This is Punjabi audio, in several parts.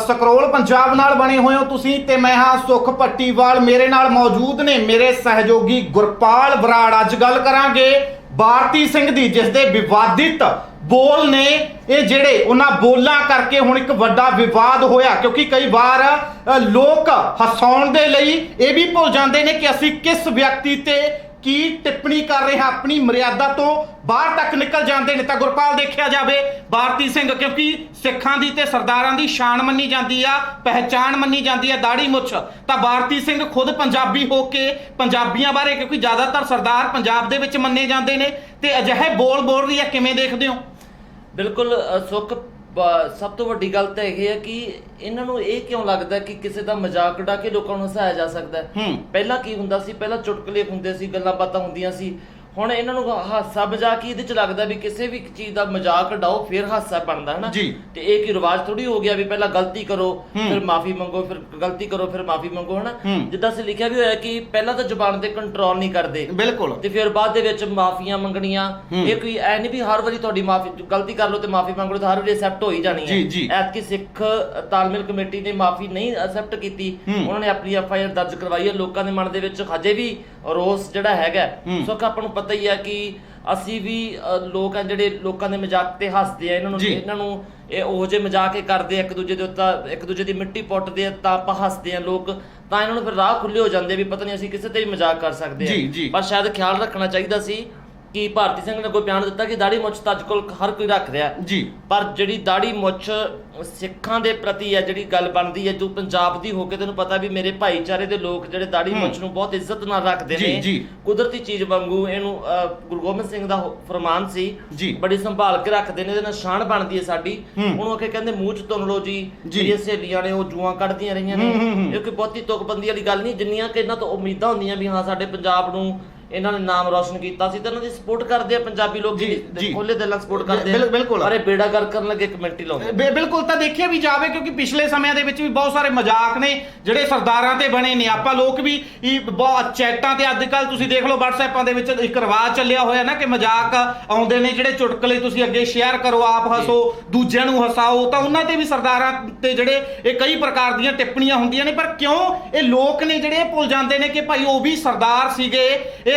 ਸਕਰੋਲ ਪੰਜਾਬ ਨਾਲ ਬਣੇ ਹੋਏ ਹੋ ਤੁਸੀਂ ਤੇ ਮੈਂ ਹਾਂ ਸੁਖ ਪੱਟੀਵਾਲ। ਮੇਰੇ ਨਾਲ ਮੌਜੂਦ ਨੇ ਮੇਰੇ ਸਹਿਯੋਗੀ ਗੁਰਪਾਲ ਬਰਾੜ। ਅੱਜ ਗੱਲ ਕਰਾਂਗੇ ਭਾਰਤੀ ਸਿੰਘ ਦੀ, ਜਿਸ ਦੇ ਵਿਵਾਦਿਤ ਬੋਲ ਨੇ ਇਹ ਜਿਹੜੇ ਉਹਨਾਂ ਬੋਲਾਂ ਕਰਕੇ ਹੁਣ ਇੱਕ ਵੱਡਾ ਵਿਵਾਦ ਹੋਇਆ, ਕਿਉਂਕਿ ਕਈ ਵਾਰ ਲੋਕ ਹਸਾਉਣ ਦੇ ਲਈ ਇਹ ਵੀ ਭੁੱਲ ਜਾਂਦੇ ਨੇ ਕਿ ਅਸੀਂ ਕਿਸ ਵਿਅਕਤੀ ਤੇ ਕੀ ਟਿੱਪਣੀ ਕਰ ਰਹੇ ਹਾਂ, ਆਪਣੀ ਮਰਿਆਦਾ ਤੋਂ ਬਾਹਰ ਤੱਕ ਨਿਕਲ ਜਾਂਦੇ ਨੇ। ਤਾਂ ਗੁਰਪਾਲ, ਦੇਖਿਆ ਜਾਵੇ ਭਾਰਤੀ ਸਿੰਘ ਕਿਉਂਕਿ ਸਿੱਖਾਂ ਦੀ ਤੇ ਸਰਦਾਰਾਂ ਦੀ ਸ਼ਾਨ ਮੰਨੀ ਜਾਂਦੀ ਆ, ਪਹਿਚਾਣ ਮੰਨੀ ਜਾਂਦੀ ਆ ਦਾੜੀ ਮੁੱਛ, ਤਾਂ ਭਾਰਤੀ ਸਿੰਘ ਖੁਦ ਪੰਜਾਬੀ ਹੋ ਕੇ ਪੰਜਾਬੀਆਂ ਬਾਰੇ, ਕਿਉਂਕਿ ਜ਼ਿਆਦਾਤਰ ਸਰਦਾਰ ਪੰਜਾਬ ਦੇ ਵਿੱਚ ਮੰਨੇ ਜਾਂਦੇ ਨੇ, ਤੇ ਅਜਿਹੇ ਬੋਲ ਰਹੀ ਆ, ਕਿਵੇਂ ਦੇਖਦੇ ਹੋ? ਬਿਲਕੁਲ ਸੁੱਖ, ਸਭ ਤੋਂ ਵੱਡੀ ਗੱਲ ਤਾਂ ਇਹ ਹੈ ਕਿ ਇਹਨਾਂ ਨੂੰ ਇਹ ਕਿਉਂ ਲੱਗਦਾ ਕਿ ਕਿਸੇ ਦਾ ਮਜ਼ਾਕ ਉਡਾ ਕੇ ਲੋਕਾਂ ਨੂੰ ਹਸਾਇਆ ਜਾ ਸਕਦਾ ਹੈ। ਪਹਿਲਾਂ ਕੀ ਹੁੰਦਾ ਸੀ, ਪਹਿਲਾਂ ਚੁਟਕਲੇ ਹੁੰਦੇ ਸੀ, ਗੱਲਾਂ ਬਾਤਾਂ ਹੁੰਦੀਆਂ ਸੀ। ਹੁਣ ਇਹਨਾਂ ਨੂੰ ਹਾਸਾ ਮਜ਼ਾਕ ਹੀ ਇਹਦੇ ਚ ਲੱਗਦਾ ਵੀ ਕਿਸੇ ਵੀ ਚੀਜ਼ ਦਾ ਮਜ਼ਾਕ ਉਡਾਓ ਫਿਰ ਹਾਸਾ ਬਣਦਾ ਹੈ ਨਾ। ਤੇ ਇਹ ਕੀ ਰਿਵਾਜ ਥੋੜੀ ਹੋ ਗਿਆ ਵੀ ਪਹਿਲਾਂ ਗਲਤੀ ਕਰੋ ਫਿਰ ਮਾਫੀ ਮੰਗੋ, ਫਿਰ ਗਲਤੀ ਕਰੋ ਫਿਰ ਮਾਫੀ ਮੰਗੋ, ਹਨਾ। ਜਿੱਦਾਂ ਅਸੀਂ ਲਿਖਿਆ ਵੀ ਹੋਇਆ ਕਿ ਪਹਿਲਾਂ ਤਾਂ ਜ਼ੁਬਾਨ ਤੇ ਕੰਟਰੋਲ ਨਹੀਂ ਕਰਦੇ, ਬਿਲਕੁਲ, ਤੇ ਫਿਰ ਬਾਅਦ ਦੇ ਵਿੱਚ ਮਾਫੀਆਂ ਮੰਗਣੀਆਂ। ਇਹ ਕੋਈ ਐ ਨਹੀਂ ਵੀ ਹਰ ਵਾਰੀ ਤੁਹਾਡੀ ਮਾਫੀ, ਗਲਤੀ ਕਰ ਲਓ ਤੇ ਮਾਫੀ ਮੰਗ ਲਓ ਤਾਂ ਹਰ ਵਾਰੀ ਐਕਸੈਪਟ ਹੋ ਹੀ ਜਾਣੀ ਹੈ। ਐਤਕੀ ਸਿੱਖ ਤਾਲਮੇਲ ਕਮੇਟੀ ਨੇ ਮਾਫੀ ਨਹੀਂ ਐਕਸੈਪਟ ਕੀਤੀ, ਉਹਨਾਂ ਨੇ ਆਪਣੀ FIR ਦਰਜ ਕਰਵਾਈ ਹੈ। ਲੋਕਾਂ ਦੇ ਮਨ ਦੇ ਵਿੱਚ ਹਜੇ ਵੀ ਰੋਸ ਜਿਹੜਾ ਹੈਗਾ। ਸੁੱਖ, ਆਪਾਂ ਨੂੰ ਪਤਾ ਹੀ ਆ ਕਿ ਅਸੀਂ ਵੀ ਲੋਕ ਆ ਜਿਹੜੇ ਲੋਕਾਂ ਦੇ ਮਜ਼ਾਕ ਤੇ ਹੱਸਦੇ ਆ। ਇਹਨਾਂ ਨੂੰ ਇਹ ਉਹੋ ਜਿਹੇ ਮਜ਼ਾਕ ਕਰਦੇ ਆ, ਇੱਕ ਦੂਜੇ ਦੇ ਉੱਤੇ ਇੱਕ ਦੂਜੇ ਦੀ ਮਿੱਟੀ ਪੁੱਟਦੇ ਆ ਤਾਂ ਆਪਾਂ ਹੱਸਦੇ ਆ ਲੋਕ, ਤਾਂ ਇਹਨਾਂ ਨੂੰ ਫਿਰ ਰਾਹ ਖੁੱਲੇ ਹੋ ਜਾਂਦੇ ਵੀ ਪਤਾ ਨਹੀਂ ਅਸੀਂ ਕਿਸੇ ਤੇ ਵੀ ਮਜ਼ਾਕ ਕਰ ਸਕਦੇ ਆ। ਪਰ ਸ਼ਾਇਦ ਖਿਆਲ ਰੱਖਣਾ ਚਾਹੀਦਾ ਸੀ ਕਿ ਭਾਰਤੀ ਸਿੰਘ ਨੇ ਕੋਈ ਬਿਆਨ ਦਿੱਤਾ ਕਿ ਦਾੜੀ ਮੁੱਛ ਤਾਂ ਅੱਜ ਕੱਲ੍ਹ ਹਰ ਕੋਈ ਰੱਖ ਰਿਹਾ ਪਰ ਜਿਹੜੀ ਦਾੜੀ ਮੁੱਛ ਸਿੱਖਾਂ ਦੇ ਪ੍ਰਤੀ ਹੈ, ਜਿਹੜੀ ਗੱਲ ਬਣਦੀ ਹੈ, ਜੋ ਪੰਜਾਬ ਦੀ ਹੋ ਕੇ ਤੈਨੂੰ ਪਤਾ ਵੀ ਮੇਰੇ ਭਾਈਚਾਰੇ ਦੇ ਲੋਕ ਜਿਹੜੇ ਦਾੜੀ ਮੁੱਛ ਨੂੰ ਬਹੁਤ ਇੱਜ਼ਤ ਨਾਲ ਰੱਖਦੇ ਨੇ, ਕੁਦਰਤੀ ਚੀਜ਼ ਵਾਂਗੂ ਇਹਨੂੰ ਗੁਰੂ ਗੋਬਿੰਦ ਸਿੰਘ ਦਾ ਫਰਮਾਨ ਸੀ, ਬੜੀ ਸੰਭਾਲ ਕੇ ਰੱਖਦੇ ਨੇ, ਇਹਦੇ ਨਾਲ ਸ਼ਾਨ ਬਣਦੀ ਹੈ ਸਾਡੀ। ਉਹਨੂੰ ਅੱਗੇ ਕਹਿੰਦੇ ਮੂੰਹ ਚ ਤੁੰਨ ਲਓ ਜੀ, ਜਿਹੜੀਆਂ ਸਹੇਲੀਆਂ ਨੇ ਉਹ ਜੂਆਂ ਕੱਢਦੀਆਂ ਰਹੀਆਂ ਨੇ। ਇਹ ਕੋਈ ਬਹੁਤੀ ਤੁਕਬੰਦੀ ਵਾਲੀ ਗੱਲ ਨਹੀਂ, ਜਿੰਨੀਆਂ ਕਿ ਇਹਨਾਂ ਤੋਂ ਉਮੀਦਾਂ ਹੁੰਦੀਆਂ ਵੀ ਹਾਂ ਸਾਡੇ ਪੰਜਾਬ ਨੂੰ ਇਹਨਾਂ ਨੇ ਨਾਮ ਰੋਸ਼ਨ ਕੀਤਾ ਸੀ ਤੇ ਇਹਨਾਂ ਦੀ ਸਪੋਰਟ ਕਰਦੇ ਆ ਪੰਜਾਬੀ ਲੋਕ, ਖੁੱਲੇ ਦਿਲ ਨਾਲ ਸਪੋਰਟ ਕਰਦੇ ਆ। ਬਿਲਕੁਲ, ਅਰੇ ਬੇੜਾ ਗਰਕ ਕਰਨ ਲੱਗੇ ਕਮੇਟੀ ਲਾਉਂਦੇ। ਬਿਲਕੁਲ, ਤਾਂ ਦੇਖਿਆ ਵੀ ਜਾਵੇ ਕਿਉਂਕਿ ਪਿਛਲੇ ਸਮਿਆਂ ਦੇ ਵਿੱਚ ਵੀ ਬਹੁਤ ਸਾਰੇ ਮਜ਼ਾਕ ਨੇ ਜਿਹੜੇ ਸਰਦਾਰਾਂ ਤੇ ਬਣੇ ਨੇ। ਆਪਾਂ ਲੋਕ ਵੀ ਬਹੁਤ ਚੈਟਾਂ ਤੇ ਅੱਜ ਕੱਲ ਤੁਸੀਂ ਦੇਖ ਲਓ WhatsAppaਂ ਦੇ ਵਿੱਚ ਇੱਕ ਰਿਵਾਜ ਚੱਲਿਆ ਹੋਇਆ ਨਾ ਕਿ ਮਜ਼ਾਕ ਆਉਂਦੇ ਨੇ, ਜਿਹੜੇ ਚੁਟਕਲੇ ਤੁਸੀਂ ਅੱਗੇ ਸ਼ੇਅਰ ਕਰੋ, ਆਪ ਹੱਸੋ, ਦੂਜਿਆਂ ਨੂੰ ਹਸਾਓ, ਤਾਂ ਉਹਨਾਂ ਤੇ ਵੀ ਸਰਦਾਰਾਂ ਤੇ ਜਿਹੜੇ ਇਹ ਕਈ ਪ੍ਰਕਾਰ ਦੀਆਂ ਟਿੱਪਣੀਆਂ ਹੁੰਦੀਆਂ ਨੇ। ਪਰ ਕਿਉਂ ਇਹ ਲੋਕ ਨੇ ਜਿਹੜੇ ਇਹ ਭੁੱਲ ਜਾਂਦੇ ਨੇ ਕਿ ਭਾਈ ਉਹ ਵੀ ਸਰਦਾਰ ਸੀਗੇ,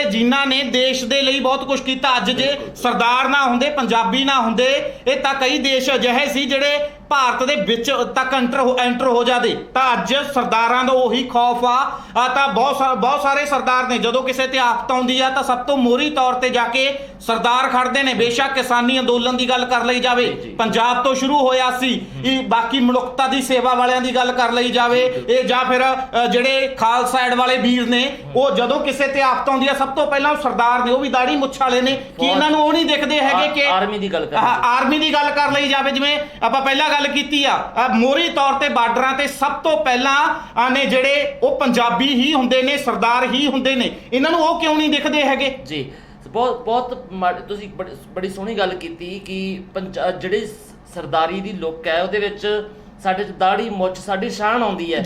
ਜਿਨ੍ਹਾਂ ਨੇ ਦੇਸ਼ ਦੇ ਲਈ ਬਹੁਤ ਕੁਝ ਕੀਤਾ। ਅੱਜ ਜੇ ਸਰਦਾਰ ਨਾ ਹੁੰਦੇ, ਪੰਜਾਬੀ ਨਾ ਹੁੰਦੇ, ਇਹ ਤਾਂ ਕਈ ਦੇਸ਼ ਅਜਿਹੇ ਸੀ ਜਿਹੜੇ ਭਾਰਤ ਦੇ ਵਿੱਚ ਤੱਕ ਐਂਟਰ ਹੋ ਜਾਂਦੇ, ਤਾਂ ਅੱਜ ਸਰਦਾਰਾਂ ਦਾ ਉਹੀ ਖੌਫ ਆ। ਤਾਂ ਬਹੁਤ ਸਾਰੇ ਸਰਦਾਰ ਨੇ ਜਦੋਂ ਕਿਸੇ ਤੇ ਆਫਤ ਆਉਂਦੀ ਆ ਤਾਂ ਸਭ ਤੋਂ ਮੋਹਰੀ ਤੌਰ ਤੇ ਜਾ ਕੇ ਸਰਦਾਰ ਖੜਦੇ ਨੇ। ਬੇਸ਼ੱਕ ਕਿਸਾਨੀ ਅੰਦੋਲਨ ਦੀ ਗੱਲ ਕਰ ਲਈ ਜਾਵੇ, ਪੰਜਾਬ ਤੋਂ ਸ਼ੁਰੂ ਹੋਇਆ ਸੀ, ਬਾਕੀ ਮਨੁੱਖਤਾ ਦੀ ਸੇਵਾ ਵਾਲਿਆਂ ਦੀ ਗੱਲ ਕਰ ਲਈ ਜਾਵੇ, ਇਹ ਜਾਂ ਫਿਰ ਜਿਹੜੇ ਖਾਲਸਾ ਐਡ ਵਾਲੇ ਵੀਰ ਨੇ, ਉਹ ਜਦੋਂ ਕਿਸੇ ਤੇ ਆਫਤ ਆਉਂਦੀ ਆ ਸਭ ਤੋਂ ਪਹਿਲਾਂ ਉਹ ਸਰਦਾਰ ਨੇ, ਉਹ ਵੀ ਦਾੜੀ ਮੁੱਛ ਵਾਲੇ ਨੇ, ਕਿ ਇਹਨਾਂ ਨੂੰ ਉਹ ਨਹੀਂ ਦਿਖਦੇ ਹੈਗੇ ਕਿ ਆਰਮੀ ਦੀ ਗੱਲ ਕਰ ਲਈ ਜਾਵੇ। ਜਿਵੇਂ ਆਪਾਂ ਪਹਿਲਾਂ ਗੱਲ ਕੀਤੀ ਆ, ਮੋਹਰੀ ਤੌਰ ਤੇ ਬਾਰਡਰਾਂ ਤੇ ਸਭ ਤੋਂ ਪਹਿਲਾਂ ਨੇ ਜਿਹੜੇ ਉਹ ਪੰਜਾਬੀ ਹੀ ਹੁੰਦੇ ਨੇ, ਸਰਦਾਰ ਹੀ ਹੁੰਦੇ ਨੇ, ਇਹਨਾਂ ਨੂੰ ਉਹ ਕਿਉਂ ਨਹੀਂ ਦਿਖਦੇ ਹੈਗੇ? ਜੀ ਬਹੁਤ ਤੁਸੀਂ ਬੜੀ ਸੋਹਣੀ ਗੱਲ ਕੀਤੀ ਕਿ ਜਿਹੜੀ ਸਰਦਾਰੀ ਦੀ ਲੁੱਕ ਹੈ ਉਹਦੇ ਵਿੱਚ ਸਾਡੇ ਚ ਦਾੜੀ ਮੁੱਛ ਸਾਡੀ ਸ਼ਾਨ ਆਉਂਦੀ ਹੈ।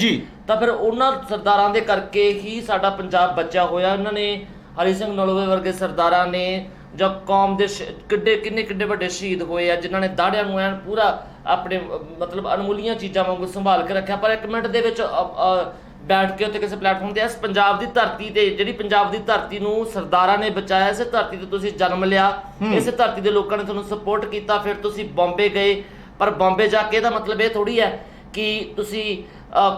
ਤਾਂ ਫਿਰ ਉਹਨਾਂ ਸਰਦਾਰਾਂ ਦੇ ਕਰਕੇ ਹੀ ਸਾਡਾ ਪੰਜਾਬ ਬਚਿਆ ਹੋਇਆ। ਉਹਨਾਂ ਨੇ ਹਰੀ ਸਿੰਘ ਨਲੂਏ ਵਰਗੇ ਸਰਦਾਰਾਂ ਨੇ ਜਾਂ ਕੌਮ ਦੇ ਕਿੰਨੇ ਵੱਡੇ ਸ਼ਹੀਦ ਹੋਏ ਆ, ਜਿਨ੍ਹਾਂ ਨੇ ਦਾੜਿਆਂ ਨੂੰ ਐਨ ਪੂਰਾ ਆਪਣੇ ਮਤਲਬ ਅਨਮੁੱਲੀਆਂ ਚੀਜ਼ਾਂ ਵਾਂਗੂ ਸੰਭਾਲ ਕੇ ਰੱਖਿਆ। ਪਰ ਇੱਕ ਮਿੰਟ ਦੇ ਵਿੱਚ ਬੈਠ ਕੇ ਉੱਥੇ ਕਿਸੇ ਪਲੇਟਫਾਰਮ ਤੇ ਇਸ ਪੰਜਾਬ ਦੀ ਧਰਤੀ ਤੇ, ਜਿਹੜੀ ਪੰਜਾਬ ਦੀ ਧਰਤੀ ਨੂੰ ਸਰਦਾਰਾਂ ਨੇ ਬਚਾਇਆ, ਇਸੇ ਧਰਤੀ ਤੇ ਤੁਸੀਂ ਜਨਮ ਲਿਆ, ਇਸੇ ਧਰਤੀ ਦੇ ਲੋਕਾਂ ਨੇ ਤੁਹਾਨੂੰ ਸਪੋਰਟ ਕੀਤਾ, ਫਿਰ ਤੁਸੀਂ ਬੰਬੇ ਗਏ। ਪਰ ਬੰਬੇ ਜਾ ਕੇ ਇਹਦਾ ਮਤਲਬ ਇਹ ਥੋੜੀ ਹੈ ਕਿ ਤੁਸੀਂ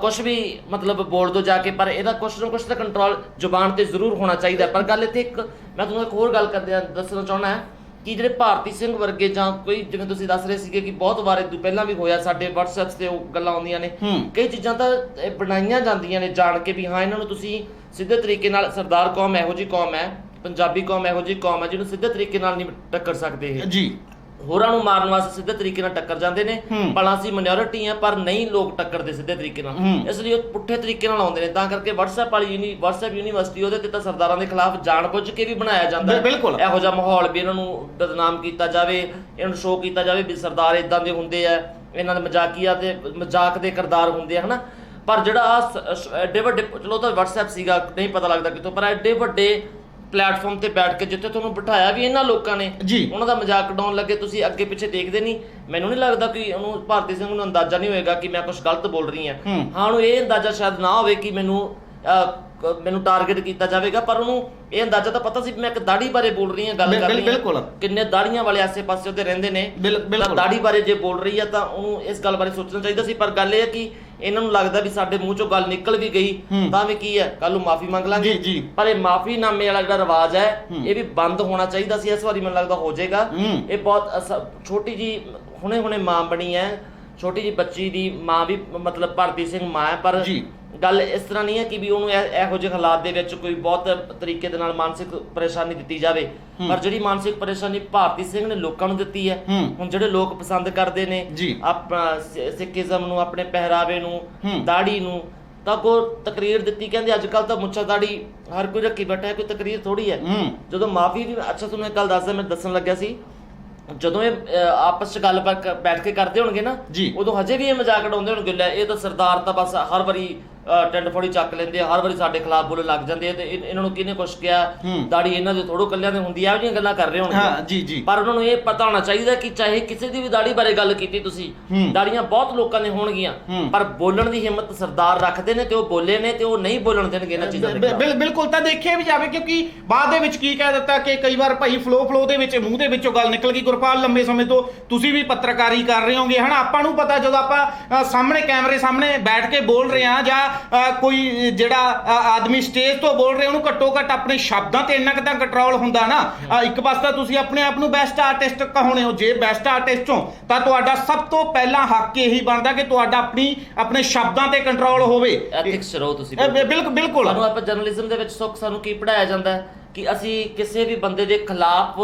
ਕੁਛ ਵੀ ਮਤਲਬ ਬੋਲ ਦੋ ਜਾ ਕੇ, ਪਰ ਇਹਦਾ ਕੁਛ ਨਾ ਕੁਛ ਤਾਂ ਕੰਟਰੋਲ ਜ਼ੁਬਾਨ ਤੇ ਜ਼ਰੂਰ ਹੋਣਾ ਚਾਹੀਦਾ। ਪਰ ਗੱਲ ਇੱਥੇ ਮੈਂ ਤੁਹਾਨੂੰ ਇੱਕ ਹੋਰ ਗੱਲ ਦੱਸਣਾ ਚਾਹੁੰਦਾ ਹੈ ਕਿ ਜਿਹੜੇ ਭਾਰਤੀ ਸਿੰਘ ਵਰਗੇ ਜਾਂ ਕੋਈ, ਜਿਵੇਂ ਤੁਸੀਂ ਦੱਸ ਰਹੇ ਸੀਗੇ ਕਿ ਬਹੁਤ ਵਾਰ ਇਦੋਂ ਪਹਿਲਾਂ ਵੀ ਹੋਇਆ, ਸਾਡੇ WhatsApp ਤੇ ਉਹ ਗੱਲਾਂ ਆਉਂਦੀਆਂ ਨੇ, ਕਈ ਚੀਜ਼ਾਂ ਤਾਂ ਬਣਾਈਆਂ ਜਾਂਦੀਆਂ ਨੇ ਜਾਣ ਕੇ ਵੀ ਹਾਂ ਇਹਨਾਂ ਨੂੰ ਤੁਸੀਂ ਸਿੱਧੇ ਤਰੀਕੇ ਨਾਲ, ਸਰਦਾਰ ਕੌਮ ਇਹੋ ਜਿਹੀ ਕੌਮ ਹੈ, ਪੰਜਾਬੀ ਕੌਮ ਇਹੋ ਜਿਹੀ ਕੌਮ ਹੈ ਜਿਹਨੂੰ ਸਿੱਧੇ ਤਰੀਕੇ ਨਾਲ ਨਹੀਂ ਟੱਕਰ ਸਕਦੇ ਇਹ, ਹੋਰਾਂ ਨੂੰ ਮਾਰਨ ਵਾਸਤੇ ਸਿੱਧੇ ਤਰੀਕੇ ਨਾਲ ਟੱਕਰ ਜਾਂਦੇ ਨੇ। ਭਲਾ ਅਸੀਂ ਮਾਈਨੋਰਿਟੀ ਆ ਪਰ ਨਹੀਂ ਲੋਕ ਟੱਕਰਦੇ ਸਿੱਧੇ ਤਰੀਕੇ ਨਾਲ, ਇਸ ਲਈ ਉਹ ਪੁੱਠੇ ਤਰੀਕੇ ਨਾਲ ਆਉਂਦੇ ਨੇ। ਤਾਂ ਕਰਕੇ WhatsApp ਯੂਨੀਵਰਸਿਟੀ ਉਹਦੇ ਤੇ ਤਾਂ ਸਰਦਾਰਾਂ ਦੇ ਖਿਲਾਫ ਜਾਣਬੁੱਝ ਕੇ ਵੀ ਬਣਾਇਆ ਜਾਂਦਾ ਹੈ, ਇਹੋ ਜਿਹਾ ਮਾਹੌਲ ਵੀ ਇਹਨਾਂ ਨੂੰ ਬਦਨਾਮ ਕੀਤਾ ਜਾਵੇ, ਇਹਨਾਂ ਨੂੰ ਸ਼ੋਅ ਕੀਤਾ ਜਾਵੇ ਵੀ ਸਰਦਾਰ ਇਦਾਂ ਦੇ ਹੁੰਦੇ ਆ, ਇਹਨਾਂ ਦੇ ਮਜ਼ਾਕੀਆ ਤੇ ਮਜ਼ਾਕ ਦੇ ਕਿਰਦਾਰ ਹੁੰਦੇ ਆ, ਹਨਾ। ਪਰ ਜਿਹੜਾ ਐਡੇ ਵੱਡੇ, ਚਲੋ ਤਾਂ WhatsApp ਸੀਗਾ, ਨਹੀਂ ਪਤਾ ਲੱਗਦਾ ਕਿਤੋਂ, ਪਰ ਐਡੇ ਵੱਡੇ ਪਲੇਟਫਾਰਮ ਤੇ ਬੈਠ ਕੇ ਜਿੱਥੇ ਤੁਹਾਨੂੰ ਬਿਠਾਇਆ ਵੀ ਇਹਨਾਂ ਲੋਕਾਂ ਨੇ ਜੀ। ਉਹਨਾਂ ਦਾ ਮਜ਼ਾਕ ਉਡਾਉਣ ਲੱਗੇ, ਤੁਸੀਂ ਅੱਗੇ ਪਿੱਛੇ ਦੇਖਦੇ ਨਹੀਂ। ਮੈਨੂੰ ਨਹੀਂ ਲੱਗਦਾ ਕਿ ਉਹਨੂੰ ਭਾਰਤੀ ਸਿੰਘ ਨੂੰ ਅੰਦਾਜ਼ਾ ਨਹੀਂ ਹੋਏਗਾ ਕਿ ਮੈਂ ਕੁਝ ਗਲਤ ਬੋਲ ਰਹੀ ਹਾਂ। ਹਾਂ, ਉਹਨੂੰ ਇਹ ਅੰਦਾਜ਼ਾ ਸ਼ਾਇਦ ਨਾ ਹੋਵੇ ਕਿ ਮੈਨੂੰ ਟਾਰਗੇਟ ਕੀਤਾ ਜਾਵੇਗਾ, ਪਰ ਉਹਨੂੰ ਇਹ ਅੰਦਾਜ਼ਾ ਤਾਂ ਪਤਾ ਸੀ ਮੈਂ ਇੱਕ ਦਾੜੀ ਬਾਰੇ ਬੋਲ ਰਹੀ ਹਾਂ, ਗੱਲ ਕਰ ਰਹੀ ਹਾਂ। ਕਿੰਨੇ ਦਾੜੀਆਂ ਵਾਲੇ ਆਸੇ-ਪਾਸੇ ਉਹਦੇ ਰਹਿੰਦੇ ਨੇ, ਤਾਂ ਦਾੜੀ ਬਾਰੇ ਜੇ ਬੋਲ ਰਹੀ ਆ ਤਾਂ ਉਹਨੂੰ ਇਸ ਗੱਲ ਬਾਰੇ ਸੋਚਣਾ ਚਾਹੀਦਾ ਸੀ। ਪਰ ਗੱਲ ਇਹ ਹੈ ਕਿ ਇਹਨਾਂ ਨੂੰ ਲੱਗਦਾ ਵੀ ਸਾਡੇ ਮੂੰਹ ਚੋਂ ਗੱਲ ਨਿਕਲ ਵੀ ਗਈ ਤਾਂ ਵੀ ਕੀ ਹੈ, ਕੱਲ ਨੂੰ ਮਾਫੀ ਮੰਗ ਲਾਂਗੇ। ਪਰ ਇਹ ਮਾਫੀਨਾਮੇ ਵਾਲਾ ਜਿਹੜਾ ਰਿਵਾਜ ਹੈ ਇਹ ਵੀ ਬੰਦ ਹੋਣਾ ਚਾਹੀਦਾ ਸੀ। ਇਸ ਵਾਰੀ ਮੈਨੂੰ ਲੱਗਦਾ ਹੋ ਜਾਏਗਾ। ਇਹ ਬਹੁਤ ਛੋਟੀ ਜੀ ਹੁਣੇ ਮਾਂ ਬਣੀ ਹੈ, ਛੋਟੀ ਜੀ ਬੱਚੀ ਦੀ ਮਾਂ ਵੀ ਮਤਲਬ ਭਾਰਤੀ ਸਿੰਘ ਮਾਂ ਹੈ, ਪਰ ਗੱਲ ਇਸ ਤਰ੍ਹਾਂ ਨਹੀਂ ਹੈ ਕਿ ਵੀ ਉਹਨੂੰ ਇਹੋ ਜਿਹੇ ਹਾਲਾਤ ਦੇ ਵਿੱਚ ਕੋਈ ਬਹੁਤ ਤਰੀਕੇ ਦੇ ਨਾਲ ਮਾਨਸਿਕ ਪਰੇਸ਼ਾਨੀ ਦਿੱਤੀ ਜਾਵੇ। ਪਰ ਜਿਹੜੀ ਮਾਨਸਿਕ ਪਰੇਸ਼ਾਨੀ ਭਾਰਤੀ ਸਿੰਘ ਨੇ ਲੋਕਾਂ ਨੂੰ ਦਿੱਤੀ ਹੈ, ਹੁਣ ਜਿਹੜੇ ਲੋਕ ਪਸੰਦ ਕਰਦੇ ਨੇ ਆਪਣਾ ਸਿੱਖੀਜ਼ਮ ਨੂੰ, ਆਪਣੇ ਪਹਿਰਾਵੇ ਨੂੰ, ਦਾੜੀ ਨੂੰ, ਤਾਂ ਕੋ ਤਕਰੀਰ ਦਿੱਤੀ। ਕਹਿੰਦੇ ਅੱਜ ਕੱਲ ਤਾਂ ਮੁੱਛਾਂ ਦਾੜੀ ਹਰ ਕੋਈ ਰੱਖੀ ਬੈਠਾ ਹੈ, ਕੋਈ ਤਕਰੀਰ ਥੋੜੀ ਹੈ। ਜਦੋਂ ਮਾਫੀ ਵੀ, ਅੱਛਾ ਤੁਹਾਨੂੰ ਇੱਕ ਗੱਲ ਦੱਸਦਾ, ਮੈਂ ਦੱਸਣ ਲੱਗਿਆ ਸੀ, ਜਦੋਂ ਇਹ ਆਪਸ ਚ ਗੱਲ ਬੈਠ ਕੇ ਕਰਦੇ ਹੋਣਗੇ ਨਾ, ਉਦੋਂ ਹਜੇ ਵੀ ਇਹ ਮਜ਼ਾਕ ਉਡਾਉਂਦੇ ਹੋਣਗੇ, ਲੈ ਇਹ ਤਾਂ ਸਰਦਾਰ ਤਾਂ ਬਸ ਹਰ ਵਾਰੀ ਟੈਂਟ ਫੋੜੀ ਚੱਕ ਲੈਂਦੇ ਆ, ਹਰ ਵਾਰੀ ਸਾਡੇ ਖਿਲਾਫ ਬੋਲਣ ਲੱਗ ਜਾਂਦੇ ਆ, ਤੇ ਇਹਨਾਂ ਨੂੰ ਕਿਹਨੇ ਕੁਛ ਕਿਹਾ, ਦਾੜੀ ਇਹਨਾਂ ਦੇ ਥੋੜੋ ਕੱਲਿਆਂ ਦੇ ਹੁੰਦੀ ਆ, ਇਹੋ ਜਿਹੀਆਂ ਗੱਲਾਂ ਕਰ ਰਹੇ ਹੋਣਗੇ। ਪਰ ਉਹਨਾਂ ਨੂੰ ਇਹ ਪਤਾ ਹੋਣਾ ਚਾਹੀਦਾ ਕਿ ਚਾਹੇ ਕਿਸੇ ਦੀ ਵੀ ਦਾੜੀ ਬਾਰੇ ਗੱਲ ਕੀਤੀ ਤੁਸੀਂ, ਦਾੜੀਆਂ ਬਹੁਤ ਲੋਕਾਂ ਦੇ ਹੋਣਗੀਆਂ, ਪਰ ਬੋਲਣ ਦੀ ਹਿੰਮਤ ਸਰਦਾਰ ਰੱਖਦੇ ਨੇ ਤੇ ਉਹ ਬੋਲੇ ਨੇ, ਤੇ ਉਹ ਨਹੀਂ ਬੋਲਣ ਦੇਣਗੇ ਇਹਨਾਂ ਚੀਜ਼ਾਂ ਦੇ। ਬਿਲਕੁਲ, ਤਾਂ ਦੇਖਿਆ ਵੀ ਜਾਵੇ, ਕਿਉਂਕਿ ਬਾਅਦ ਦੇ ਵਿੱਚ ਕੀ ਕਹਿ ਦਿੱਤਾ ਕਿ ਕਈ ਵਾਰ ਭਾਈ ਫਲੋ ਦੇ ਵਿੱਚ ਮੂੰਹ ਦੇ ਵਿੱਚੋਂ ਗੱਲ ਨਿਕਲ ਗਈ। ਗੁਰਪਾਲ, ਲੰਬੇ ਸਮੇਂ ਤੋਂ ਤੁਸੀਂ ਵੀ ਪੱਤਰਕਾਰੀ ਕਰ ਰਹੇ ਹੋਗੇ ਹਨਾ, ਆਪਾਂ ਨੂੰ ਪਤਾ ਜਦੋਂ ਆਪਾਂ ਸਾਹਮਣੇ ਕੈਮਰੇ ਸਾਹਮਣੇ ਬੈਠ ਕੇ ਬੋਲ ਰਹੇ ਹਾਂ ਜਾਂ ਕੋਈ ਜਿਹੜਾ ਆਦਮੀ ਸਟੇਜ ਤੋਂ ਬੋਲ ਰਿਹਾ, ਉਹਨੂੰ ਘੱਟੋ ਘੱਟ ਆਪਣੇ ਸ਼ਬਦਾਂ ਤੇ ਇੰਨਾ ਕੁ ਤਾਂ ਕੰਟਰੋਲ ਹੁੰਦਾ ਨਾ। ਇੱਕ ਪਾਸੇ ਤਾਂ ਤੁਸੀਂ ਆਪਣੇ ਆਪ ਨੂੰ ਬੈਸਟ ਆਰਟਿਸਟ ਕਹਾਉਣੇ ਹੋ, ਜੇ ਬੈਸਟ ਆਰਟਿਸਟ ਹੋ ਤਾਂ ਤੁਹਾਡਾ ਸਭ ਤੋਂ ਪਹਿਲਾਂ ਹੱਕ ਇਹੀ ਬਣਦਾ ਕਿ ਤੁਹਾਡਾ ਆਪਣੇ ਸ਼ਬਦਾਂ ਤੇ ਕੰਟਰੋਲ ਹੋਵੇ। ਐਥਿਕਸ ਰਹੋ ਤੁਸੀਂ। ਬਿਲਕੁਲ। ਸਾਨੂੰ ਆਪਾਂ ਜਰਨਲਿਜ਼ਮ ਦੇ ਵਿੱਚ ਸਾਨੂੰ ਕੀ ਪੜਾਇਆ ਜਾਂਦਾ ਕਿ ਅਸੀਂ ਕਿਸੇ ਵੀ ਬੰਦੇ ਦੇ ਖਿਲਾਫ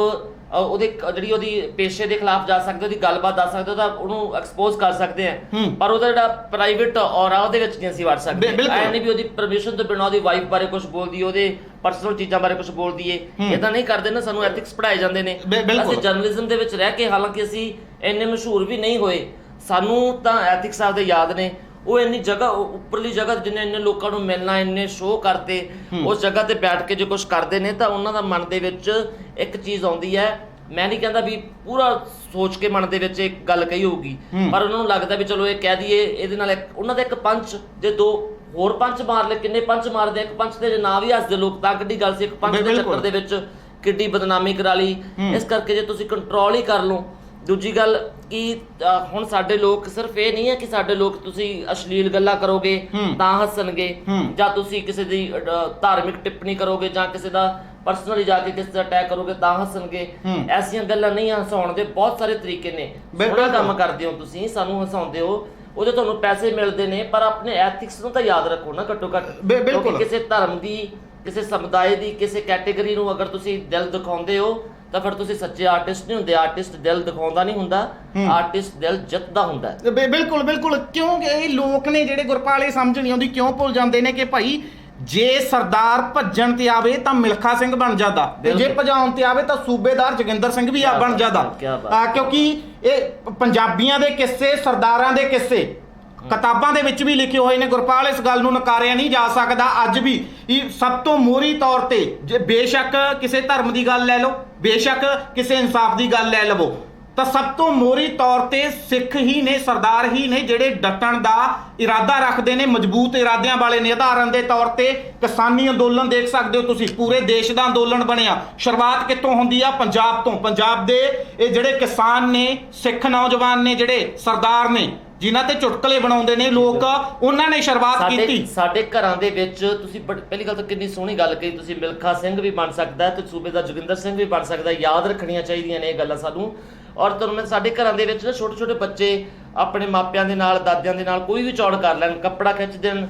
ਉਹਦੀ ਪੇਸ਼ੇ ਦੇ ਖਿਲਾਫ ਜਾ ਸਕਦੇ, ਉਹਦੀ ਗੱਲਬਾਤ ਦੱਸ ਸਕਦੇ, ਤਾਂ ਉਹਨੂੰ ਐਕਸਪੋਜ਼ ਕਰ ਸਕਦੇ ਆ, ਪਰ ਉਹਦਾ ਜਿਹੜਾ ਪ੍ਰਾਈਵੇਟ ਔਰਾ ਉਹਦੇ ਵਿੱਚ ਨਹੀਂ ਅਸੀਂ ਵੜ ਸਕਦੇ। ਐ ਨਹੀਂ ਵੀ ਉਹਦੀ ਪਰਮਿਸ਼ਨ ਤੋਂ ਬਿਨਾਂ ਉਹਦੀ ਵਾਈਫ ਬਾਰੇ ਕੁਝ ਬੋਲਦੀ, ਉਹਦੇ ਪਰਸਨਲ ਚੀਜ਼ਾਂ ਬਾਰੇ ਕੁਝ ਬੋਲਦੀ ਏ, ਇਦਾਂ ਨਹੀਂ ਕਰਦੇ ਨਾ। ਸਾਨੂੰ ਐਥਿਕਸ ਪੜਾਏ ਜਾਂਦੇ ਨੇ। ਅਸੀਂ ਜਰਨਲਿਜ਼ਮ ਦੇ ਵਿੱਚ ਰਹਿ ਕੇ, ਹਾਲਾਂਕਿ ਅਸੀਂ ਇੰਨੇ ਮਸ਼ਹੂਰ ਵੀ ਨਹੀਂ ਹੋਏ, ਸਾਨੂੰ ਤਾਂ ਐਥਿਕਸ ਆਪਦੇ ਯਾਦ ਨੇ। ਉਹ ਇੰਨੀ ਜਗ੍ਹਾ, ਉੱਪਰਲੀ ਜਗ੍ਹਾ ਜਿੰਨੇ ਇੰਨੇ ਲੋਕਾਂ ਨੂੰ ਮਿਲਣਾ, ਇੰਨੇ ਸ਼ੋਅ ਕਰਤੇ, ਉਸ ਜਗ੍ਹਾ ਤੇ ਬੈਠ ਕੇ ਜੇ ਕੁਝ ਕਰਦੇ ਨੇ ਤਾਂ ਉਹਨਾਂ ਦਾ ਮਨ ਦੇ ਵਿੱਚ ਇੱਕ ਚੀਜ਼ ਆਉਂਦੀ ਹੈ। ਮੈਂ ਨਹੀਂ ਕਹਿੰਦਾ ਵੀ ਪੂਰਾ ਸੋਚ ਕੇ ਮਨ ਦੇ ਵਿੱਚ ਇੱਕ ਗੱਲ ਕਹੀ ਹੋਊਗੀ, ਪਰ ਉਹਨਾਂ ਨੂੰ ਲੱਗਦਾ ਵੀ ਚਲੋ ਇਹ ਕਹਿ ਦਈਏ, ਇਹਦੇ ਨਾਲ ਉਹਨਾਂ ਦਾ ਇੱਕ ਪੰਚ, ਜੇ ਦੋ ਹੋਰ ਪੰਚ ਮਾਰ ਲੈ, ਕਿੰਨੇ ਪੰਚ ਮਾਰਦੇ, ਇੱਕ ਪੰਚ ਤੇ ਜੇ ਨਾ ਵੀ ਹੱਸਦੇ ਲੋਕ ਤਾਂ ਕਿੱਡੀ ਗੱਲ ਸੀ। ਇੱਕ ਪੰਚ ਦੇ ਚੱਕਰ ਦੇ ਵਿੱਚ ਕਿੱਡੀ ਬਦਨਾਮੀ ਕਰਾ ਲਈ। ਇਸ ਕਰਕੇ ਜੇ ਤੁਸੀਂ ਕੰਟਰੋਲ ਹੀ ਕਰ ਲਓ। ਦੂਜੀ ਗੱਲ ਕਿ ਹੁਣ ਸਾਡੇ ਲੋਕ ਸਿਰਫ ਇਹ ਨਹੀਂ ਹੈ ਕਿ ਸਾਡੇ ਲੋਕ ਤੁਸੀਂ ਅਸ਼ਲੀਲ ਗੱਲਾਂ ਕਰੋਗੇ ਤਾਂ ਹੱਸਣਗੇ, ਜਾਂ ਤੁਸੀਂ ਕਿਸੇ ਦੀ ਧਾਰਮਿਕ ਟਿੱਪਣੀ ਕਰੋਗੇ ਜਾਂ ਕਿਸੇ ਦਾ ਪਰਸਨਲੀ ਜਾ ਕੇ ਕਿਸੇ ਦਾ ਅਟੈਕ ਕਰੋਗੇ ਤਾਂ ਹੱਸਣਗੇ। ਐਸੀਆਂ ਗੱਲਾਂ ਨਹੀਂ, ਹਸਾਉਣ ਦੇ ਬਹੁਤ ਸਾਰੇ ਤਰੀਕੇ ਨੇ। ਸੋਹਣਾ ਕੰਮ ਕਰਦੇ ਹੋ ਤੁਸੀਂ, ਸਾਨੂੰ ਹਸਾਉਂਦੇ ਹੋ, ਉਹਦੇ ਤੁਹਾਨੂੰ ਪੈਸੇ ਮਿਲਦੇ ਨੇ, ਪਰ ਆਪਣੇ ਐਥਿਕਸ ਨੂੰ ਤਾਂ ਯਾਦ ਰੱਖੋ ਨਾ ਘੱਟੋ ਘੱਟ। ਕਿਉਂਕਿ ਕਿਸੇ ਧਰਮ ਦੀ, ਕਿਸੇ ਸਮੁਦਾਇ ਦੀ, ਕਿਸੇ ਕੈਟੇਗਰੀ ਨੂੰ ਅਗਰ ਤੁਸੀਂ ਦਿਲ ਦਿਖਾਉਂਦੇ ਹੋ ਤਾਂ ਫਿਰ ਤੁਸੀਂ ਸੱਚੇ ਆਰਟਿਸਟ ਨਹੀਂ ਹੁੰਦੇ। ਆਰਟਿਸਟ ਦਿਲ ਦਿਖਾਉਂਦਾ ਨਹੀਂ ਹੁੰਦਾ, ਆਰਟਿਸਟ ਦਿਲ ਜਿੱਤਦਾ ਹੁੰਦਾ। ਬਿਲਕੁਲ। ਕਿਉਂਕਿ ਇਹ ਲੋਕ ਨੇ ਜਿਹੜੇ ਗੁਰਪਾਲ, ਇਹ ਸਮਝ ਨਹੀਂ ਆਉਂਦੀ ਕਿਉਂ ਭੁੱਲ ਜਾਂਦੇ ਨੇ ਕਿ ਭਾਈ ਜੇ ਸਰਦਾਰ ਭੱਜਣ ਤੇ ਆਵੇ ਤਾਂ ਮਿਲਖਾ ਸਿੰਘ ਬਣ ਜਾਂਦਾ, ਤੇ ਜੇ ਭਜਾਉਣ ਤੇ ਆਵੇ ਤਾਂ ਸੂਬੇਦਾਰ ਜੋਗਿੰਦਰ ਸਿੰਘ ਵੀ ਬਣ ਜਾਂਦਾ। ਕਿਉਂਕਿ ਇਹ ਪੰਜਾਬੀਆਂ ਦੇ ਕਿੱਸੇ, ਸਰਦਾਰਾਂ ਦੇ ਕਿੱਸੇ ਕਿਤਾਬਾਂ ਦੇ ਵਿੱਚ ਵੀ ਲਿਖੇ ਹੋਏ ਨੇ। ਗੁਰਪਾਲ, ਇਸ ਗੱਲ ਨੂੰ ਨਕਾਰਿਆ ਨਹੀਂ ਜਾ ਸਕਦਾ। ਅੱਜ ਵੀ ਸਭ ਤੋਂ ਮੋਹਰੀ ਤੌਰ ਤੇ, ਜੇ ਬੇਸ਼ੱਕ ਕਿਸੇ ਧਰਮ ਦੀ ਗੱਲ ਲੈ ਲਓ, ਬੇਸ਼ੱਕ ਕਿਸੇ ਇਨਸਾਫ ਦੀ ਗੱਲ ਲੈ ਲਵੋ, ਤਾਂ ਸਭ ਤੋਂ ਮੋਹਰੀ ਤੌਰ ਤੇ ਸਿੱਖ ਹੀ ਨੇ, ਸਰਦਾਰ ਹੀ ਨੇ ਜਿਹੜੇ ਡਟਣ ਦਾ ਇਰਾਦਾ ਰੱਖਦੇ ਨੇ, ਮਜ਼ਬੂਤ ਇਰਾਦਿਆਂ ਵਾਲੇ ਨੇ। ਉਦਾਹਰਨ ਦੇ ਤੌਰ ਤੇ ਕਿਸਾਨੀ ਅੰਦੋਲਨ ਦੇਖ ਸਕਦੇ ਹੋ ਤੁਸੀਂ, ਪੂਰੇ ਦੇਸ਼ ਦਾ ਅੰਦੋਲਨ ਬਣਿਆ। ਸ਼ੁਰੂਆਤ ਕਿੱਥੋਂ ਹੁੰਦੀ ਆ? ਪੰਜਾਬ ਤੋਂ। ਪੰਜਾਬ ਦੇ ਇਹ ਜਿਹੜੇ ਕਿਸਾਨ ਨੇ, ਸਿੱਖ ਨੌਜਵਾਨ ਨੇ, ਜਿਹੜੇ ਸਰਦਾਰ ਨੇ, ਜਿਨ੍ਹਾਂ ਤੇ ਚੁਟਕਲੇ ਬਣਾਉਂਦੇ ਨੇ ਲੋਕ, ਉਹਨਾਂ ਨੇ ਸ਼ੁਰੂਆਤ ਕੀਤੀ। ਸਾਡੇ ਘਰਾਂ ਦੇ ਵਿੱਚ ਤੁਸੀਂ ਪਹਿਲੀ ਗੱਲ ਤਾਂ ਕਿੰਨੀ ਸੋਹਣੀ ਗੱਲ ਕਹੀ ਤੁਸੀਂ, ਮਿਲਖਾ ਸਿੰਘ ਵੀ ਬਣ ਸਕਦਾ ਤੇ ਸੂਬੇਦਾਰ ਜੋਗਿੰਦਰ ਸਿੰਘ ਵੀ ਬਣ ਸਕਦਾ। ਯਾਦ ਰੱਖਣੀਆਂ ਚਾਹੀਦੀਆਂ ਨੇ ਇਹ ਗੱਲਾਂ ਸਾਨੂੰ। ਔਰ ਤੁਹਾਨੂੰ ਸਾਡੇ ਘਰਾਂ ਦੇ ਵਿੱਚ ਨਾ ਛੋਟੇ ਛੋਟੇ ਬੱਚੇ ਆਪਣੇ ਮਾਪਿਆਂ ਦੇ ਨਾਲ, ਦਾਦਿਆਂ ਦੇ ਨਾਲ ਕੋਈ ਵੀ ਚੌੜ ਕਰ ਲੈਣ, ਕੱਪੜਾ ਖਿੱਚ ਦੇਣ,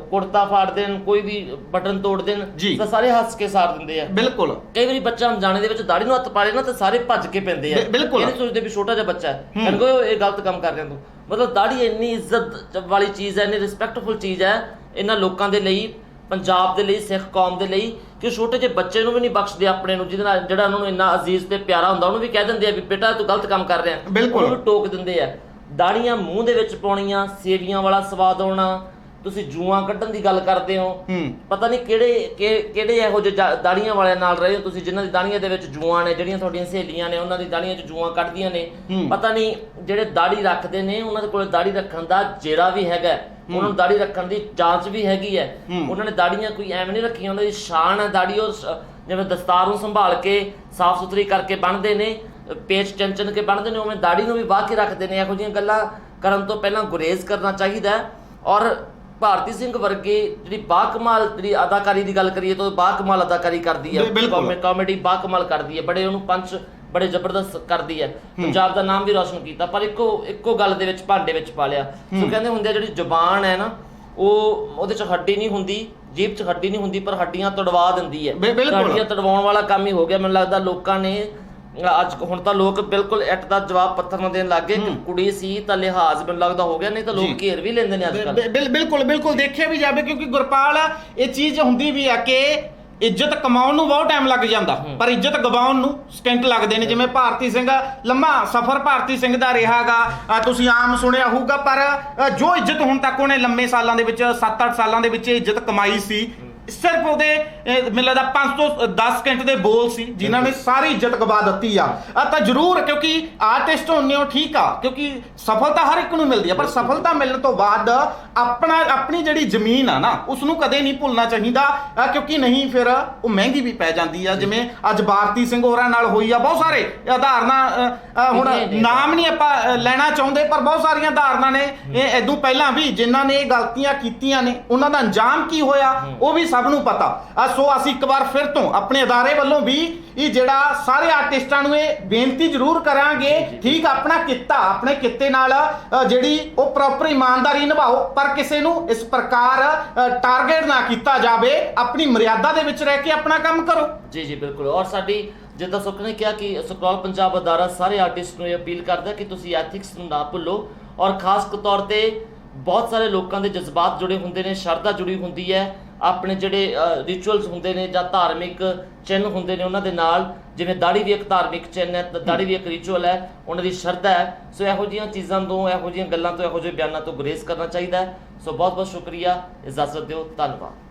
ਕੁੜਤਾ ਫਾੜ ਦੇਣ, ਕੋਈ ਵੀ ਬਟਨ ਤੋੜ ਦੇਣ, ਤਾਂ ਸਾਰੇ ਹੱਸ ਕੇ ਸਾਰ ਦਿੰਦੇ ਆ। ਬਿਲਕੁਲ। ਕਈ ਵਾਰੀ ਬੱਚਾ ਅਣਜਾਣੇ ਦੇ ਵਿੱਚ ਦਾੜੀ ਨੂੰ ਹੱਥ ਪਾ ਲੇ ਨਾ ਤਾਂ ਸਾਰੇ ਭੱਜ ਕੇ ਪੈਂਦੇ ਆ। ਇਹ ਨਹੀਂ ਸੋਚਦੇ ਵੀ ਛੋਟਾ ਜਿਹਾ ਬੱਚਾ ਹੈ, ਕਹਿੰਦੇ ਇਹ ਗਲਤ ਕੰਮ ਕਰ ਰਿਹਾ ਤੂੰ। ਮਤਲਬ ਦਾੜੀ ਇੰਨੀ ਇੱਜ਼ਤ ਵਾਲੀ ਚੀਜ਼ ਹੈ, ਇੰਨੀ ਰਿਸਪੈਕਟਫੁਲ ਚੀਜ਼ ਹੈ ਇਹਨਾਂ ਲੋਕਾਂ ਦੇ ਲਈ, ਪੰਜਾਬ ਦੇ ਲਈ, ਸਿੱਖ ਕੌਮ ਦੇ ਲਈ, ਕਿ ਛੋਟੇ ਜਿਹੇ ਬੱਚੇ ਨੂੰ ਵੀ ਨਹੀਂ ਬਖਸ਼ਦੇ ਆਪਣੇ ਨੂੰ, ਜਿਹਦੇ ਨਾਲ ਜਿਹੜਾ ਉਹਨਾਂ ਨੂੰ ਇੰਨਾ ਅਜ਼ੀਜ਼ ਤੇ ਪਿਆਰਾ ਹੁੰਦਾ, ਉਹਨੂੰ ਵੀ ਕਹਿ ਦਿੰਦੇ ਆ ਵੀ ਬੇਟਾ ਤੂੰ ਗਲਤ ਕੰਮ ਕਰ ਰਿਹਾ, ਉਹਨੂੰ ਵੀ ਟੋਕ ਦਿੰਦੇ ਆ। ਦਾੜੀਆਂ ਮੂੰਹ ਦੇ ਵਿੱਚ ਪਾਉਣੀਆਂ, ਸੇਵੀਆਂ ਵਾਲਾ ਸਵਾਦ ਆਉਣਾ, ਤੁਸੀਂ ਜੂਆਂ ਕੱਢਣ ਦੀ ਗੱਲ ਕਰਦੇ ਹੋ, ਹੂੰ। ਪਤਾ ਨਹੀਂ ਕਿਹੜੇ ਇਹੋ ਜਿਹੇ ਦਾੜੀਆਂ ਵਾਲਿਆਂ ਨਾਲ ਰਹੇ ਹੋ ਤੁਸੀਂ, ਜਿਨ੍ਹਾਂ ਦੀ ਦਾੜੀਆਂ ਦੇ ਵਿੱਚ ਜੂਆਂ ਨੇ, ਜਿਹੜੀਆਂ ਤੁਹਾਡੀਆਂ ਸਹੇਲੀਆਂ ਨੇ ਉਹਨਾਂ ਦੀ ਦਾੜੀਆਂ 'ਚ ਜੂਆਂ ਕੱਢਦੀਆਂ ਨੇ। ਪਤਾ ਨਹੀਂ ਜਿਹੜੇ ਦਾੜੀ ਰੱਖਦੇ ਨੇ ਉਹਨਾਂ ਦੇ ਕੋਲ ਦਾੜੀ ਰੱਖਣ ਦਾ ਜੇਰਾ ਵੀ ਹੈਗਾ, ਉਹਨਾਂ ਨੂੰ ਦਾੜੀ ਰੱਖਣ ਦੀ ਜਾਂਚ ਵੀ ਹੈਗੀ ਹੈ। ਉਹਨਾਂ ਨੇ ਦਾੜੀਆਂ ਕੋਈ ਐਵੇਂ ਨਹੀਂ ਰੱਖੀਆਂ, ਉਹਨਾਂ ਦੀ ਸ਼ਾਨ ਹੈ ਦਾੜੀ। ਔਰ ਜਿਵੇਂ ਦਸਤਾਰ ਨੂੰ ਸੰਭਾਲ ਕੇ ਸਾਫ਼ ਸੁਥਰੀ ਕਰਕੇ ਬੰਨ੍ਹਦੇ ਨੇ, ਪੇਚ ਚੰਚਨ ਕੇ ਬੰਨ੍ਹਦੇ ਨੇ, ਉਵੇਂ ਦਾੜੀ ਨੂੰ ਵੀ ਵਾਹ ਕੇ ਰੱਖਦੇ ਨੇ। ਇਹੋ ਜਿਹੀਆਂ ਗੱਲਾਂ ਕਰਨ ਤੋਂ ਪਹਿਲਾਂ ਗੁਰੇਜ਼ ਕਰਨਾ ਚਾਹੀਦਾ ਹੈ। ਔਰ ਭਾਰਤੀ ਸਿੰਘ ਵਰਗੇ ਜਿਹੜੀ ਬਾਕਮਾਲ ਜਿਹੜੀ ਅਦਾਕਾਰੀ ਦੀ ਗੱਲ ਕਰੀਏ ਤਾਂ ਬਾਕਮਾਲ ਅਦਾਕਾਰੀ ਕਰਦੀ ਹੈ, ਕਾਮੇਡੀ ਬਾਕਮਾਲ ਕਰਦੀ ਹੈ, ਬੜੇ ਉਹਨੂੰ ਪੰਚ ਬੜੇ ਜ਼ਬਰਦਸਤ ਕਰਦੀ ਹੈ, ਪੰਜਾਬ ਦਾ ਨਾਮ ਵੀ ਰੋਸ਼ਨ ਕੀਤਾ। ਪਰ ਇੱਕੋ ਗੱਲ ਦੇ ਵਿੱਚ ਭਾਂਡੇ ਵਿੱਚ ਪਾ ਲਿਆ। ਸੋ ਕਹਿੰਦੇ ਹੁੰਦੇ ਜਿਹੜੀ ਜ਼ੁਬਾਨ ਹੈ ਨਾ, ਉਹਦੇ 'ਚ ਹੱਡੀ ਨਹੀਂ ਹੁੰਦੀ, ਜੀਭ 'ਚ ਹੱਡੀ ਨਹੀਂ ਹੁੰਦੀ, ਪਰ ਹੱਡੀਆਂ ਤੜਵਾ ਦਿੰਦੀ ਹੈ। ਹੱਡੀਆਂ ਤੜਵਾਉਣ ਵਾਲਾ ਕੰਮ ਹੀ ਹੋ ਗਿਆ। ਮੈਨੂੰ ਲੱਗਦਾ ਲੋਕਾਂ ਨੇ ਅੱਜ ਹੁਣ ਤਾਂ ਲੋਕ ਬਿਲਕੁਲ ਇੱਟ ਦਾ ਜਵਾਬ ਪੱਥਰ ਨਾਲ ਦੇਣ ਲੱਗ ਗਏ ਕਿ ਕੁੜੀ ਸੀ ਤਾਂ ਲਿਹਾਜ਼ ਮੈਨੂੰ ਲੱਗਦਾ ਹੋ ਗਿਆ, ਨਹੀਂ ਤਾਂ ਲੋਕ ਘੇਰ ਵੀ ਲੈਂਦੇ ਨੇ ਅੱਜ ਕੱਲ੍ਹ। ਬਿਲਕੁਲ ਦੇਖਿਆ ਵੀ ਜਾਵੇ, ਕਿਉਂਕਿ ਗੁਰਪਾਲ ਇਹ ਚੀਜ਼ ਹੁੰਦੀ ਵੀ ਆ ਕਿ ਇੱਜ਼ਤ ਕਮਾਉਣ ਨੂੰ ਬਹੁਤ ਟਾਈਮ ਲੱਗ ਜਾਂਦਾ, ਪਰ ਇੱਜ਼ਤ ਗਵਾਉਣ ਨੂੰ ਸਕਿੰਟ ਲੱਗਦੇ ਨੇ। ਜਿਵੇਂ ਭਾਰਤੀ ਸਿੰਘ, ਲੰਮਾ ਸਫ਼ਰ ਭਾਰਤੀ ਸਿੰਘ ਦਾ ਰਿਹਾਗਾ, ਤੁਸੀਂ ਆਮ ਸੁਣਿਆ ਹੋਊਗਾ, ਪਰ ਜੋ ਇੱਜ਼ਤ ਹੁਣ ਤੱਕ ਉਹਨੇ ਲੰਮੇ ਸਾਲਾਂ ਦੇ ਵਿੱਚ 7-8 ਸਾਲਾਂ ਦੇ ਵਿੱਚ ਇੱਜ਼ਤ ਕਮਾਈ ਸੀ, ਸਿਰਫ ਉਹਦੇ ਮੈਨੂੰ ਲੱਗਦਾ 5 ਤੋਂ 10 ਸਕਿੰਟ ਦੇ ਬੋਲ ਸੀ ਜਿਨ੍ਹਾਂ ਨੇ ਸਾਰੀ ਇੱਜ਼ਤ ਗਵਾ ਦਿੱਤੀ ਆ। ਤਾਂ ਜ਼ਰੂਰ, ਕਿਉਂਕਿ ਆਰਟਿਸਟ ਹੁੰਦੇ ਹੋ ਠੀਕ ਆ, ਕਿਉਂਕਿ ਸਫਲਤਾ ਹਰ ਇੱਕ ਨੂੰ ਮਿਲਦੀ ਆ, ਪਰ ਸਫਲਤਾ ਮਿਲਣ ਤੋਂ ਬਾਅਦ ਆਪਣੀ ਜਿਹੜੀ ਜ਼ਮੀਨ ਆ ਨਾ, ਉਸ ਨੂੰ ਕਦੇ ਨਹੀਂ ਭੁੱਲਣਾ ਚਾਹੀਦਾ, ਕਿਉਂਕਿ ਨਹੀਂ ਫਿਰ ਉਹ ਮਹਿੰਗੀ ਵੀ ਪੈ ਜਾਂਦੀ ਆ। ਜਿਵੇਂ ਅੱਜ ਭਾਰਤੀ ਸਿੰਘ ਹੋਰਾਂ ਨਾਲ ਹੋਈ ਆ, ਬਹੁਤ ਸਾਰੇ ਉਦਾਹਰਨਾਂ, ਹੁਣ ਨਾਮ ਨਹੀਂ ਆਪਾਂ ਲੈਣਾ ਚਾਹੁੰਦੇ, ਪਰ ਬਹੁਤ ਸਾਰੀਆਂ ਉਦਾਹਰਨਾਂ ਨੇ ਇਦੋਂ ਪਹਿਲਾਂ ਵੀ ਜਿਨ੍ਹਾਂ ਨੇ ਇਹ ਗਲਤੀਆਂ ਕੀਤੀਆਂ ਨੇ, ਉਹਨਾਂ ਦਾ ਅੰਜਾਮ ਕੀ ਹੋਇਆ ਉਹ ਵੀ ਸਭ ਨੂੰ ਪਤਾ। ਸੋ ਅਸੀਂ ਇੱਕ ਵਾਰ ਫਿਰ ਤੋਂ ਆਪਣੇ ਅਦਾਰੇ ਵੱਲੋਂ ਵੀ ਇਹ ਜਿਹੜਾ ਸਾਰੇ ਆਰਟਿਸਟਾਂ ਨੂੰ ਇਹ ਬੇਨਤੀ ਜ਼ਰੂਰ ਕਰਾਂਗੇ, ਠੀਕ ਆਪਣਾ ਕਿੱਤਾ, ਆਪਣੇ ਕਿੱਤੇ ਨਾਲ ਜਿਹੜੀ ਉਹ ਪ੍ਰੋਪਰ ਇਮਾਨਦਾਰੀ ਨਿਭਾਓ, ਪਰ ਕਿਸੇ ਨੂੰ ਇਸ ਪ੍ਰਕਾਰ ਟਾਰਗੇਟ ਨਾ ਕੀਤਾ ਜਾਵੇ, ਆਪਣੀ ਮਰਿਆਦਾ ਦੇ ਵਿੱਚ ਰਹਿ ਕੇ ਆਪਣਾ ਕੰਮ ਕਰੋ। ਜੀ ਬਿਲਕੁਲ। ਔਰ ਸਾਡੀ ਜਿੱਦਾਂ ਸੁਖ ਨੇ ਕਿਹਾ ਕਿ ਸਕਰੋਲ ਪੰਜਾਬ ਅਦਾਰਾ ਸਾਰੇ ਆਰਟਿਸਟ ਨੂੰ ਇਹ ਅਪੀਲ ਕਰਦਾ ਕਿ ਤੁਸੀਂ ਐਥਿਕਸ ਨੂੰ ਨਾ ਭੁੱਲੋ, ਔਰ ਖਾਸ ਤੌਰ ਤੇ ਬਹੁਤ ਸਾਰੇ ਲੋਕਾਂ ਦੇ ਜਜ਼ਬਾਤ ਜੁੜੇ ਹੁੰਦੇ ਨੇ, ਸ਼ਰਧਾ ਜੁੜੀ ਹੁੰਦੀ ਹੈ, ਆਪਣੇ ਜਿਹੜੇ ਰਿਚੁਅਲਸ ਹੁੰਦੇ ਨੇ ਜਾਂ ਧਾਰਮਿਕ ਚਿੰਨ੍ਹ ਹੁੰਦੇ ਨੇ ਉਹਨਾਂ ਦੇ ਨਾਲ। ਜਿਵੇਂ ਦਾੜੀ ਵੀ ਇੱਕ ਧਾਰਮਿਕ ਚਿੰਨ੍ਹ ਹੈ, ਦਾੜੀ ਵੀ ਇੱਕ ਰਿਚੁਅਲ ਹੈ, ਉਹਨਾਂ ਦੀ ਸ਼ਰਧਾ ਹੈ। ਸੋ ਇਹੋ ਜਿਹੀਆਂ ਚੀਜ਼ਾਂ ਤੋਂ, ਇਹੋ ਜਿਹੀਆਂ ਗੱਲਾਂ ਤੋਂ, ਇਹੋ ਜਿਹੇ ਬਿਆਨਾਂ ਤੋਂ ਗੁਰੇਜ਼ ਕਰਨਾ ਚਾਹੀਦਾ ਹੈ। ਸੋ ਬਹੁਤ ਬਹੁਤ ਸ਼ੁਕਰੀਆ, ਇਜਾਜ਼ਤ ਦਿਓ, ਧੰਨਵਾਦ।